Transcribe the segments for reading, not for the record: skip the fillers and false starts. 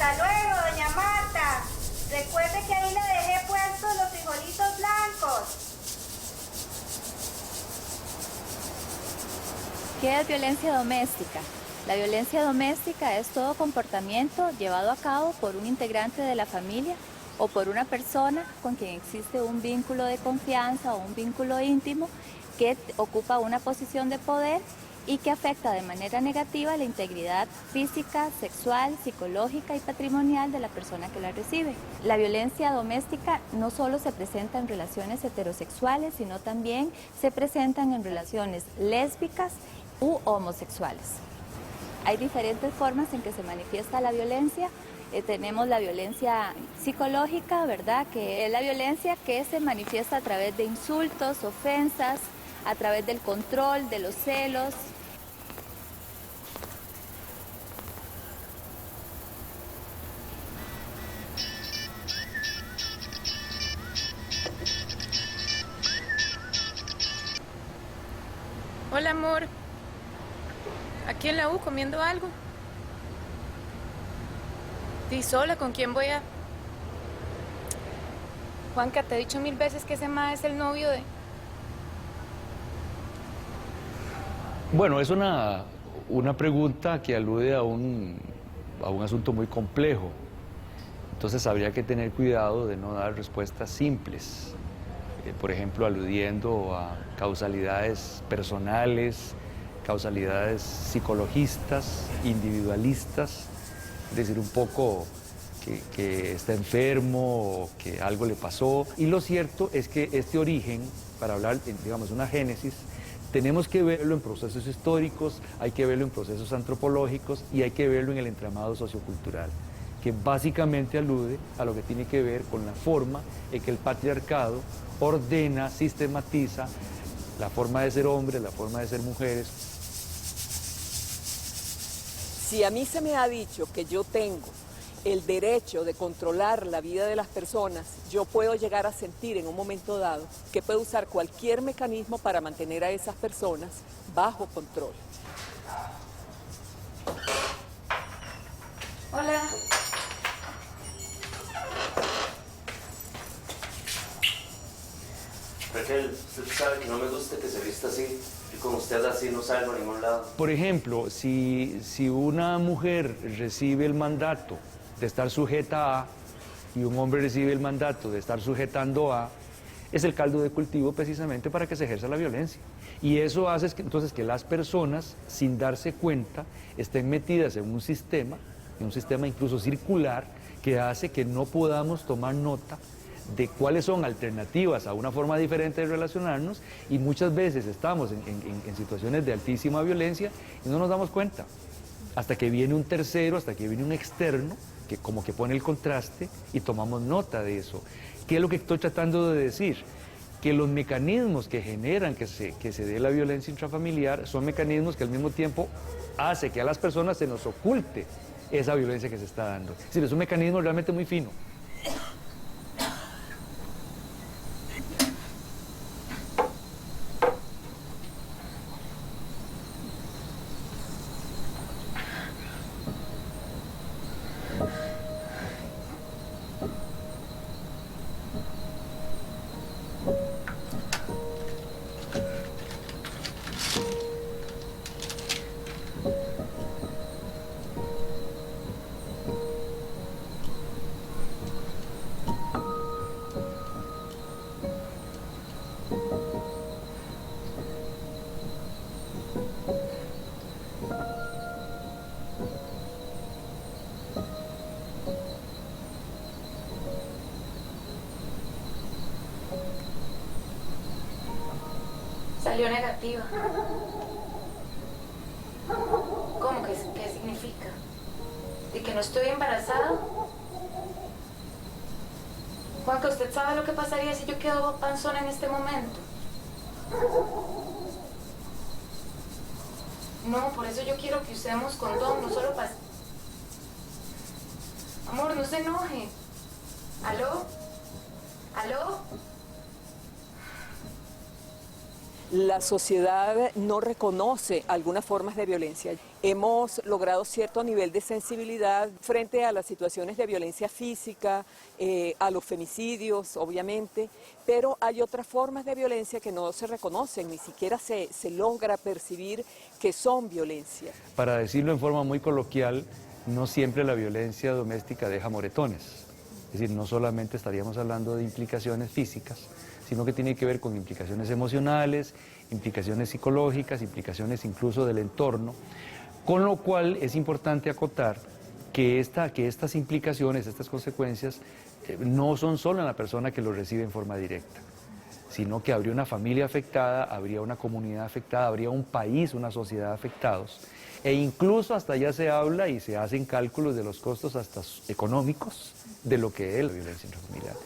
Hasta luego, doña Marta. Recuerde que ahí le dejé puestos los frijolitos blancos. ¿Qué es violencia doméstica? La violencia doméstica es todo comportamiento llevado a cabo por un integrante de la familia o por una persona con quien existe un vínculo de confianza o un vínculo íntimo que ocupa una posición de poder y que afecta de manera negativa la integridad física, sexual, psicológica y patrimonial de la persona que la recibe. La violencia doméstica no solo se presenta en relaciones heterosexuales, sino también se presentan en relaciones lésbicas u homosexuales. Hay diferentes formas en que se manifiesta la violencia. Tenemos la violencia psicológica, ¿verdad? Que es la violencia que se manifiesta a través de insultos, ofensas, a través del control, de los celos. Hola, amor. Aquí en la U comiendo algo. ¿Y sola? ¿Con quién voy a...? Juanca, te he dicho 1000 veces que ese mae es el novio de... Bueno, es una pregunta que alude a un asunto muy complejo. Entonces habría que tener cuidado de no dar respuestas simples. Por ejemplo, aludiendo a causalidades personales, causalidades psicologistas, individualistas, es decir, un poco que está enfermo o que algo le pasó. Y lo cierto es que este origen, para hablar, digamos, una génesis, tenemos que verlo en procesos históricos, hay que verlo en procesos antropológicos y hay que verlo en el entramado sociocultural, que básicamente alude a lo que tiene que ver con la forma en que el patriarcado ordena, sistematiza la forma de ser hombres, la forma de ser mujeres. Si a mí se me ha dicho que yo tengo el derecho de controlar la vida de las personas, yo puedo llegar a sentir en un momento dado que puedo usar cualquier mecanismo para mantener a esas personas bajo control. Hola. Raquel, usted sabe que no me gusta que se vista así. Y con usted así no salgo a ningún lado. Por ejemplo, si una mujer recibe el mandato de estar sujeta a y un hombre recibe el mandato de estar sujetando a, es el caldo de cultivo precisamente para que se ejerza la violencia. Y eso hace entonces que las personas, sin darse cuenta, estén metidas en un sistema incluso circular, que hace que no podamos tomar nota de cuáles son alternativas a una forma diferente de relacionarnos, y muchas veces estamos en situaciones de altísima violencia y no nos damos cuenta, hasta que viene un tercero, hasta que viene un externo, que como que pone el contraste y tomamos nota de eso. ¿Qué es lo que estoy tratando de decir? Que los mecanismos que generan que se dé la violencia intrafamiliar son mecanismos que al mismo tiempo hace que a las personas se nos oculte esa violencia que se está dando. Es decir, es un mecanismo realmente muy fino. Salió negativa. ¿Cómo? ¿Qué significa? ¿De que no estoy embarazada? Juanca, ¿usted sabe lo que pasaría si yo quedo panzona en este momento? No, por eso yo quiero que usemos condón, no solo para... Amor, no se enoje. ¿Aló? ¿Aló? La sociedad no reconoce algunas formas de violencia. Hemos logrado cierto nivel de sensibilidad frente a las situaciones de violencia física, a los femicidios, obviamente, pero hay otras formas de violencia que no se reconocen, ni siquiera se logra percibir que son violencia. Para decirlo en forma muy coloquial, no siempre la violencia doméstica deja moretones. Es decir, no solamente estaríamos hablando de implicaciones físicas, sino que tiene que ver con implicaciones emocionales, implicaciones psicológicas, implicaciones incluso del entorno, con lo cual es importante acotar que estas implicaciones, estas consecuencias, no son solo en la persona que lo recibe en forma directa, sino que habría una familia afectada, habría una comunidad afectada, habría un país, una sociedad afectados, e incluso hasta ya se habla y se hacen cálculos de los costos hasta económicos de lo que es la violencia intrafamiliar.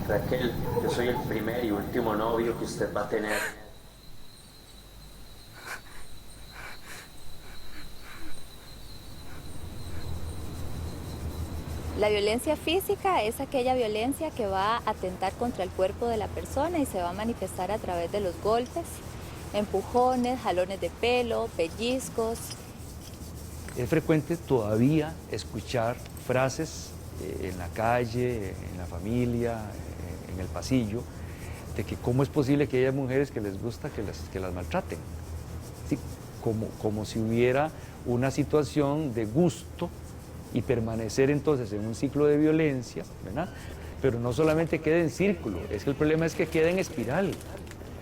Raquel, yo soy el primer y último novio que usted va a tener. La violencia física es aquella violencia que va a atentar contra el cuerpo de la persona y se va a manifestar a través de los golpes, empujones, jalones de pelo, pellizcos. Es frecuente todavía escuchar frases en la calle, en la familia, en el pasillo, de que cómo es posible que haya mujeres que les gusta que las maltraten. Sí, como si hubiera una situación de gusto y permanecer entonces en un ciclo de violencia, ¿verdad? Pero no solamente queda en círculo, es que el problema es que queda en espiral.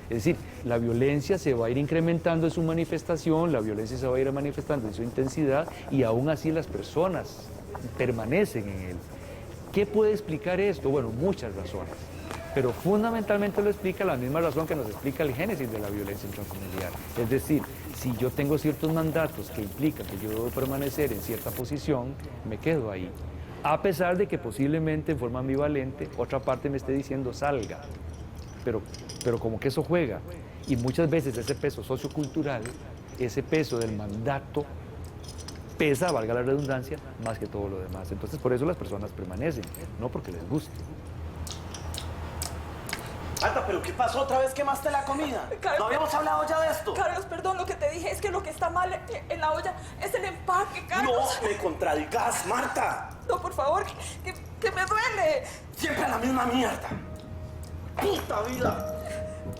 Es decir, la violencia se va a ir incrementando en su manifestación, la violencia se va a ir manifestando en su intensidad y aún así las personas permanecen en él. ¿Qué puede explicar esto? Bueno, muchas razones, pero fundamentalmente lo explica la misma razón que nos explica el génesis de la violencia intrafamiliar. Es decir, si yo tengo ciertos mandatos que implican que yo debo permanecer en cierta posición, me quedo ahí. A pesar de que posiblemente en forma ambivalente otra parte me esté diciendo salga. Pero como que eso juega. Y muchas veces ese peso sociocultural, ese peso del mandato, pesa, valga la redundancia, más que todo lo demás. Entonces por eso las personas permanecen, no porque les guste. Marta, ¿pero qué pasó? ¿Otra vez quemaste la comida? Carlos, ¿No habíamos hablado ya de esto? Carlos, perdón, lo que te dije es que lo que está mal en la olla es el empaque, Carlos. No me contradigas, Marta. No, por favor, que me duele. Siempre la misma mierda. ¡Puta vida!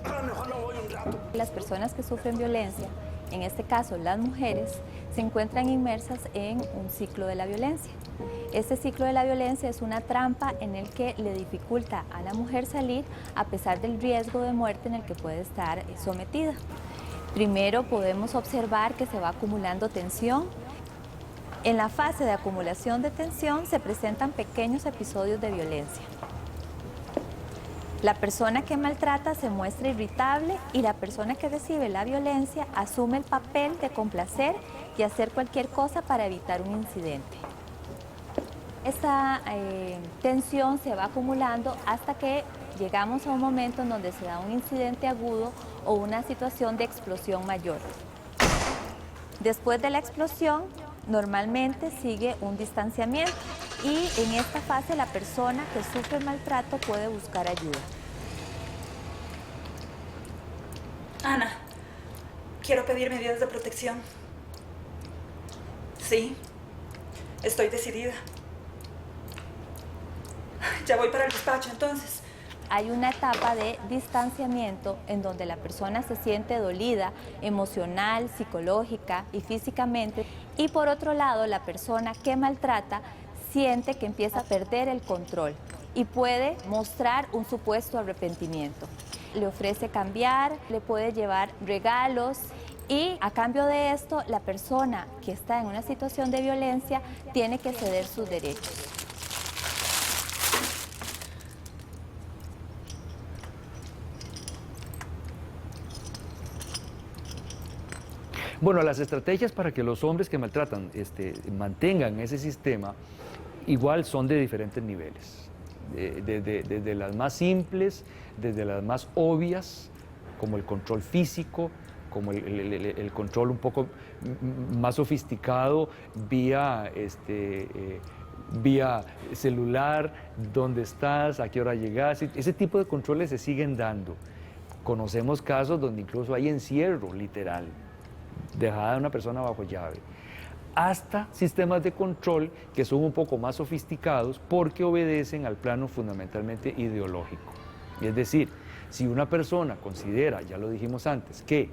A lo mejor lo voy un rato. Las personas que sufren violencia, en este caso las mujeres, se encuentran inmersas en un ciclo de la violencia. Este ciclo de la violencia es una trampa en el que le dificulta a la mujer salir a pesar del riesgo de muerte en el que puede estar sometida. Primero podemos observar que se va acumulando tensión. En la fase de acumulación de tensión se presentan pequeños episodios de violencia. La persona que maltrata se muestra irritable y la persona que recibe la violencia asume el papel de complacer y hacer cualquier cosa para evitar un incidente. Esta tensión se va acumulando hasta que llegamos a un momento en donde se da un incidente agudo o una situación de explosión mayor. Después de la explosión, normalmente sigue un distanciamiento y en esta fase la persona que sufre maltrato puede buscar ayuda. Ana, quiero pedir medidas de protección. Sí, estoy decidida. Ya voy para el despacho, entonces. Hay una etapa de distanciamiento en donde la persona se siente dolida emocional, psicológica y físicamente. Y por otro lado, la persona que maltrata siente que empieza a perder el control y puede mostrar un supuesto arrepentimiento. Le ofrece cambiar, le puede llevar regalos y a cambio de esto, la persona que está en una situación de violencia tiene que ceder sus derechos. Bueno, las estrategias para que los hombres que maltratan mantengan ese sistema igual son de diferentes niveles, desde las más simples, desde las más obvias, como el control físico, como el control un poco más sofisticado vía, vía celular, dónde estás, a qué hora llegas, ese tipo de controles se siguen dando. Conocemos casos donde incluso hay encierro literal, dejada a una persona bajo llave, hasta sistemas de control que son un poco más sofisticados porque obedecen al plano fundamentalmente ideológico. Es decir, si una persona considera, ya lo dijimos antes, que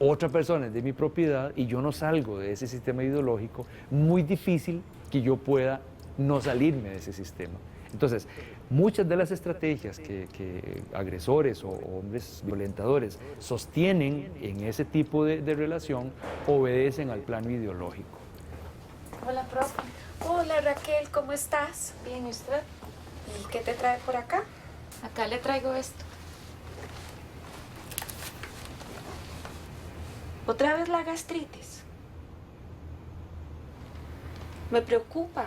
otra persona es de mi propiedad y yo no salgo de ese sistema ideológico, muy difícil que yo pueda no salirme de ese sistema. Entonces, muchas de las estrategias que agresores o hombres violentadores sostienen en ese tipo de relación obedecen al plano ideológico. Hola, profe. Hola Raquel, ¿cómo estás? Bien, ¿y usted? ¿Y qué te trae por acá? Acá le traigo esto. ¿Otra vez la gastritis? Me preocupa.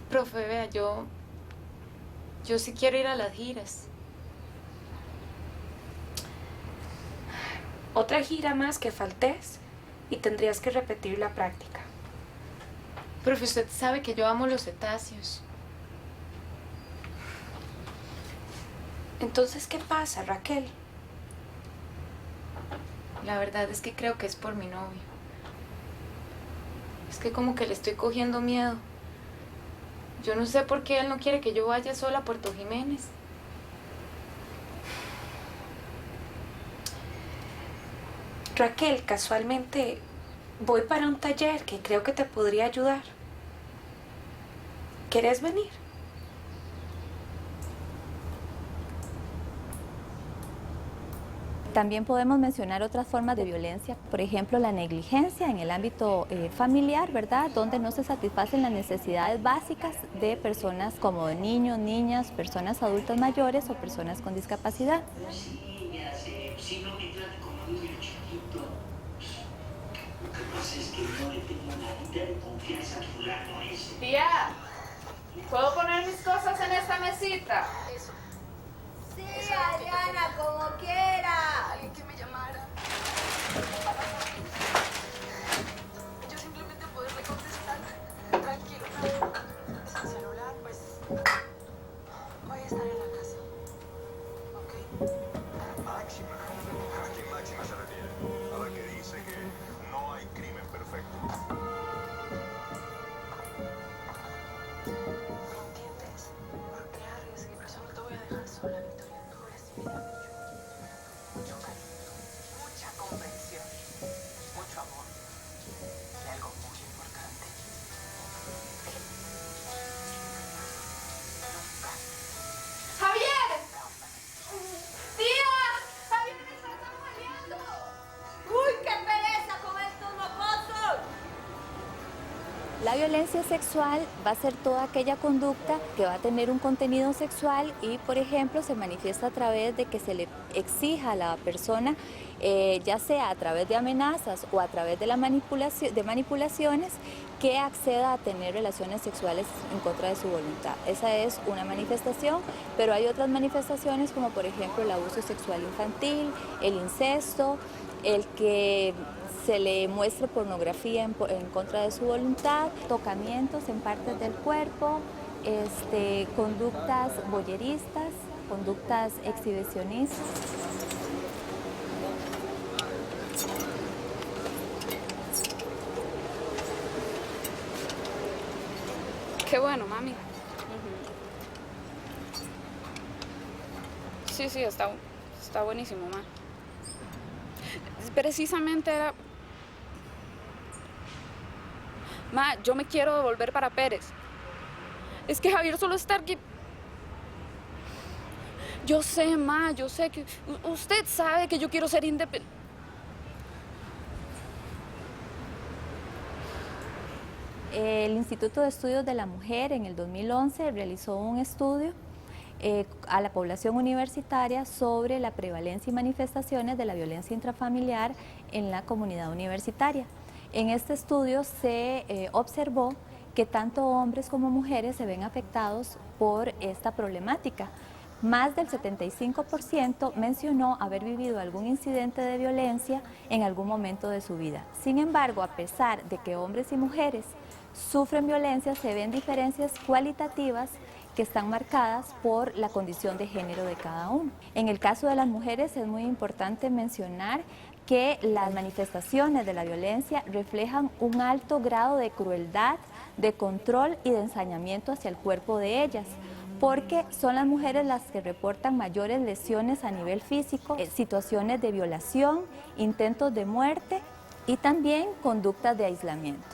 Profe, vea, yo sí quiero ir a las giras. Otra gira más que faltes y tendrías que repetir la práctica. Profe, usted sabe que yo amo los cetáceos. Entonces, ¿qué pasa, Raquel? La verdad es que creo que es por mi novio. Es que como que le estoy cogiendo miedo. Yo no sé por qué él no quiere que yo vaya sola a Puerto Jiménez. Raquel, casualmente voy para un taller que creo que te podría ayudar. ¿Quieres venir? También podemos mencionar otras formas de violencia, por ejemplo, la negligencia en el ámbito familiar, ¿verdad? Donde no se satisfacen las necesidades básicas de personas como niños, niñas, personas adultas mayores o personas con discapacidad. Sí, ya sé, si no me trata como niño chiquito. Lo que pasa es que no le tengo nadita de confianza al fulano ese. Tía, ¿puedo poner mis cosas en esta mesita? Sí, Adriana, como quiera. Alguien que me llamara. Yo simplemente poderle contestar. Tranquilo. Sin celular, pues voy a estar en la casa. ¿Ok? Máxima. ¿A quién máxima se refiere? A la que dice que no hay crimen perfecto. ¿Me entiendes? ¿Por qué arriesgue? Solo te voy a dejar sola, Victoria. Tú recibirás mucho cariño, mucha comprensión, mucho amor y algo muy importante. Nunca. ¡Javier! ¡Tía! ¡Javier me está tambaleando! ¡Uy, qué pereza con estos mocosos! La violencia sexual va a ser toda aquella conducta que va a tener un contenido sexual y, por ejemplo, se manifiesta a través de que se le exija a la persona, ya sea a través de amenazas o a través de manipulaciones, que acceda a tener relaciones sexuales en contra de su voluntad. Esa es una manifestación, pero hay otras manifestaciones como, por ejemplo, el abuso sexual infantil, el incesto, el que se le muestre pornografía en contra de su voluntad, tocamientos en partes del cuerpo, conductas voyeristas, conductas exhibicionistas. Qué bueno, mami. Sí, está buenísimo, ma. Precisamente era... Ma, yo me quiero devolver para Pérez. Es que Javier solo está aquí. Yo sé, ma, yo sé que... Usted sabe que yo quiero ser independiente. El Instituto de Estudios de la Mujer en el 2011 realizó un estudio a la población universitaria sobre la prevalencia y manifestaciones de la violencia intrafamiliar en la comunidad universitaria. En este estudio se observó que tanto hombres como mujeres se ven afectados por esta problemática. más del 75% mencionó haber vivido algún incidente de violencia en algún momento de su vida. Sin embargo, a pesar de que hombres y mujeres sufren violencia, se ven diferencias cualitativas que están marcadas por la condición de género de cada uno. En el caso de las mujeres es muy importante mencionar que las manifestaciones de la violencia reflejan un alto grado de crueldad, de control y de ensañamiento hacia el cuerpo de ellas, porque son las mujeres las que reportan mayores lesiones a nivel físico, situaciones de violación, intentos de muerte y también conductas de aislamiento.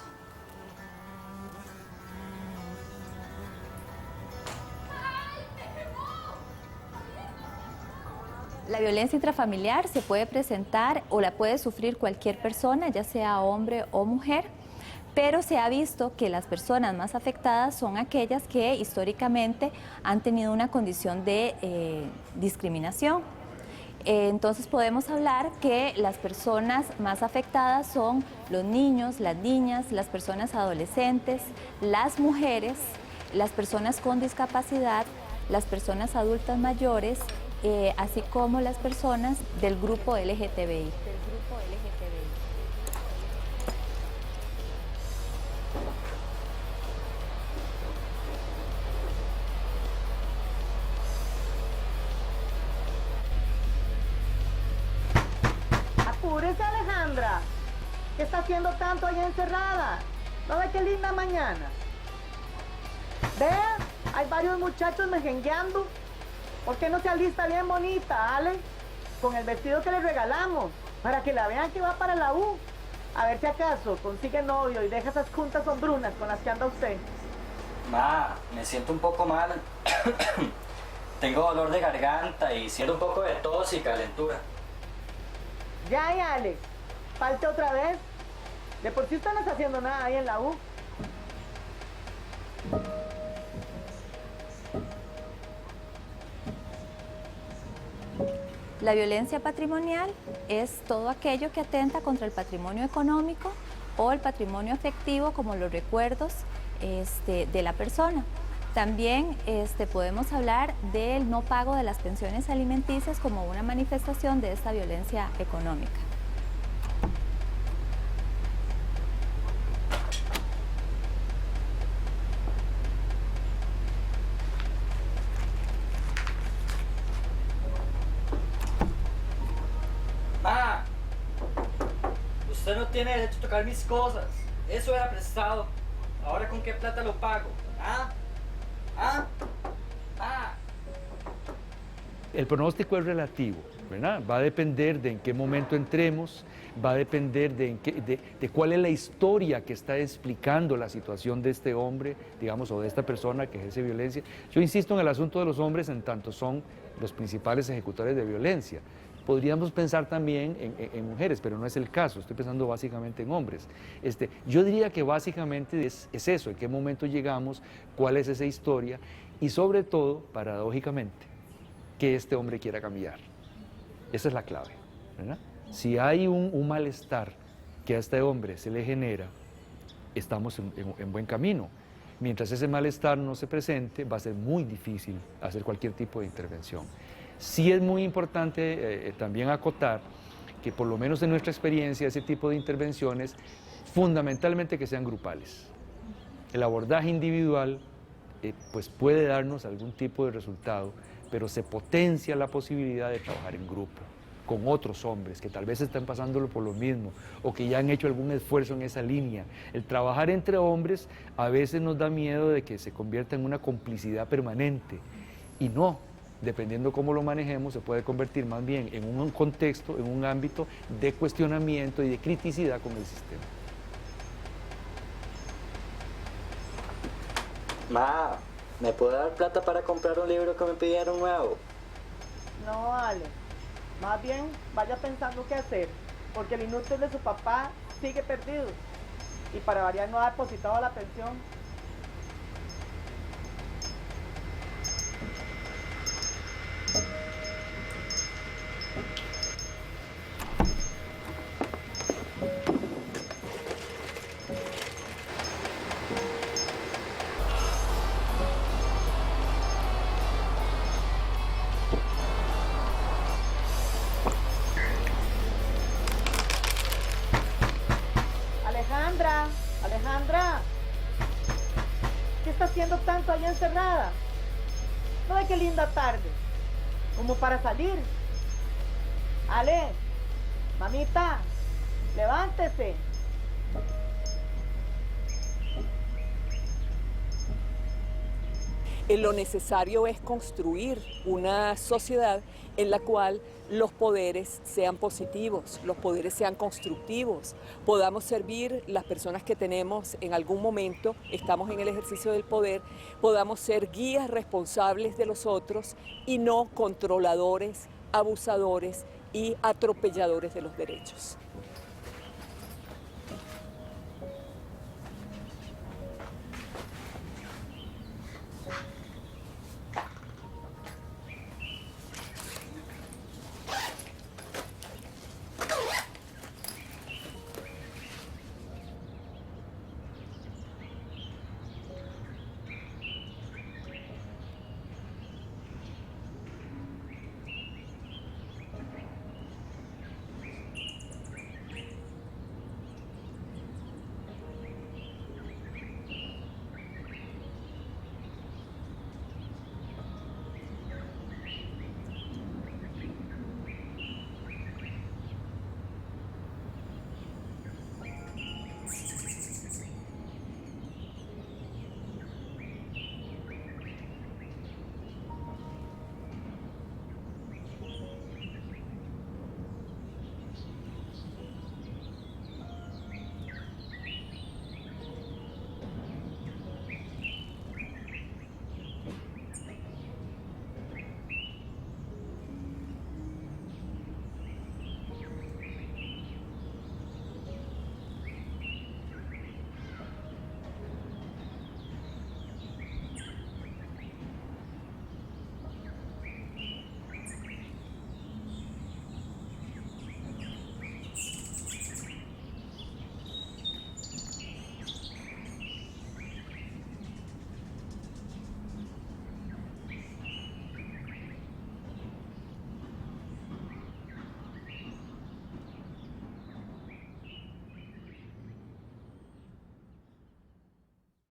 La violencia intrafamiliar se puede presentar o la puede sufrir cualquier persona, ya sea hombre o mujer, pero se ha visto que las personas más afectadas son aquellas que históricamente han tenido una condición de discriminación. Entonces podemos hablar que las personas más afectadas son los niños, las niñas, las personas adolescentes, las mujeres, las personas con discapacidad, las personas adultas mayores, así como las personas del grupo LGTBI. Apúrese, Alejandra. ¿Qué está haciendo tanto allá encerrada? ¿No ve qué linda mañana? Vea, hay varios muchachos mejengueando. ¿Por qué no se alista bien bonita, Ale? Con el vestido que le regalamos, para que la vean que va para la U. A ver si acaso consigue novio y deja esas juntas sombrunas con las que anda usted. Ma, me siento un poco mal. Tengo dolor de garganta y siento un poco de tos y calentura. Ya, y Ale, falte otra vez. De por sí usted no está haciendo nada ahí en la U. La violencia patrimonial es todo aquello que atenta contra el patrimonio económico o el patrimonio afectivo, como los recuerdos de la persona. También podemos hablar del no pago de las pensiones alimenticias como una manifestación de esta violencia económica. Ma, usted no tiene derecho a tocar mis cosas. Eso era prestado. ¿Ahora con qué plata lo pago? ¿Ah? ¿Ah? ¿Ah? El pronóstico es relativo, ¿verdad? Va a depender de en qué momento entremos, va a depender de cuál es la historia que está explicando la situación de este hombre, digamos, o de esta persona que ejerce violencia. Yo insisto en el asunto de los hombres en tanto son los principales ejecutores de violencia. Podríamos pensar también en mujeres, pero no es el caso, estoy pensando básicamente en hombres. Yo diría que básicamente es eso, en qué momento llegamos, cuál es esa historia y sobre todo, paradójicamente, que este hombre quiera cambiar. Esa es la clave, ¿verdad? Si hay un malestar que a este hombre se le genera, estamos en buen camino. Mientras ese malestar no se presente, va a ser muy difícil hacer cualquier tipo de intervención. Sí es muy importante también acotar que por lo menos en nuestra experiencia ese tipo de intervenciones fundamentalmente que sean grupales. El abordaje individual pues puede darnos algún tipo de resultado, pero se potencia la posibilidad de trabajar en grupo con otros hombres que tal vez están pasándolo por lo mismo o que ya han hecho algún esfuerzo en esa línea. El trabajar entre hombres a veces nos da miedo de que se convierta en una complicidad permanente y no. Dependiendo cómo lo manejemos, se puede convertir más bien en un contexto, en un ámbito de cuestionamiento y de criticidad con el sistema. Ma, ¿me puede dar plata para comprar un libro que me pidieron nuevo? No, Ale. Más bien, vaya pensando qué hacer, porque el inútil de su papá sigue perdido. Y para variar no ha depositado la pensión. Alejandra, Alejandra, ¿qué está haciendo tanto allá encerrada? No ve qué linda tarde, como para salir. Ale, mamita, levántese. Lo necesario es construir una sociedad en la cual los poderes sean positivos, los poderes sean constructivos, podamos servir las personas que tenemos en algún momento, estamos en el ejercicio del poder, podamos ser guías responsables de los otros y no controladores, abusadores y atropelladores de los derechos.